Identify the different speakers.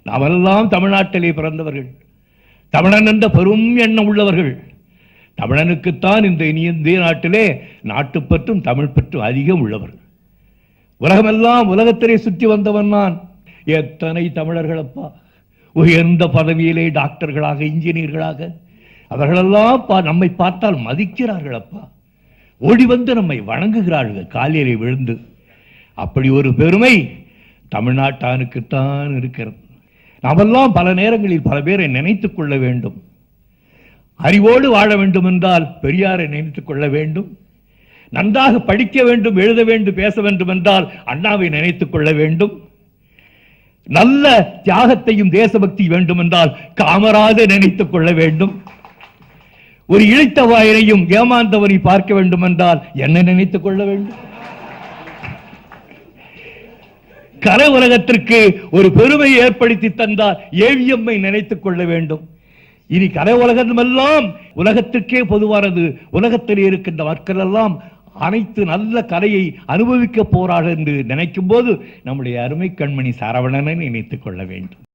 Speaker 1: நாமெல்லாம் தமிழ்நாட்டிலே பிறந்தவர்கள், தமிழன் என்ற பெரும் எண்ணம் உள்ளவர்கள். தமிழனுக்குத்தான் இந்த இந்திய நாட்டிலே நாட்டுப்பற்றும் தமிழ் பற்றும் அதிகம் உள்ளவர்கள். உலகமெல்லாம் உலகத்திலே சுற்றி வந்தவன் நான். எத்தனை தமிழர்கள் அப்பா உயர்ந்த பதவியிலே டாக்டர்களாக, இன்ஜினியர்களாக, அவர்களெல்லாம் நம்மை பார்த்தால் மதிக்கிறார்கள் அப்பா, ஓடி வந்து நம்மை வணங்குகிறார்கள் காலிலே விழுந்து. அப்படி ஒரு பெருமை தமிழ்நாட்டானுக்குத்தான் இருக்கிறது. நாமெல்லாம் பல நேரங்களில் பல பேரை நினைத்துக் கொள்ள வேண்டும். அறிவோடு வாழ வேண்டும் என்றால் பெரியாரை நினைத்துக் கொள்ள வேண்டும். நன்றாக படிக்க வேண்டும், எழுத வேண்டும், பேச வேண்டும் என்றால் அண்ணாவை நினைத்துக் கொள்ள வேண்டும். நல்ல தியாகத்தையும் தேசபக்தி வேண்டும் என்றால் காமராஜர் நினைத்துக் கொள்ள வேண்டும். ஒரு இழைத்த வாயனையும் ஏமாந்தவனை பார்க்க வேண்டும் என்றால் என்ன நினைத்துக் கொள்ள வேண்டும்? கலை உலகத்திற்கு ஒரு பெருமையை ஏற்படுத்தி தந்தால் ஏவிஎம்மை நினைத்துக் கொள்ள வேண்டும். இனி கலை உலகமெல்லாம் உலகத்திற்கே பொதுவானது. உலகத்தில் இருக்கின்ற மக்கள் எல்லாம் அனைத்து நல்ல கலையை அனுபவிக்க போறார்கள் என்று நினைக்கும் போது நம்முடைய அருமை கண்மணி சரவணனை நினைத்துக் கொள்ள வேண்டும்.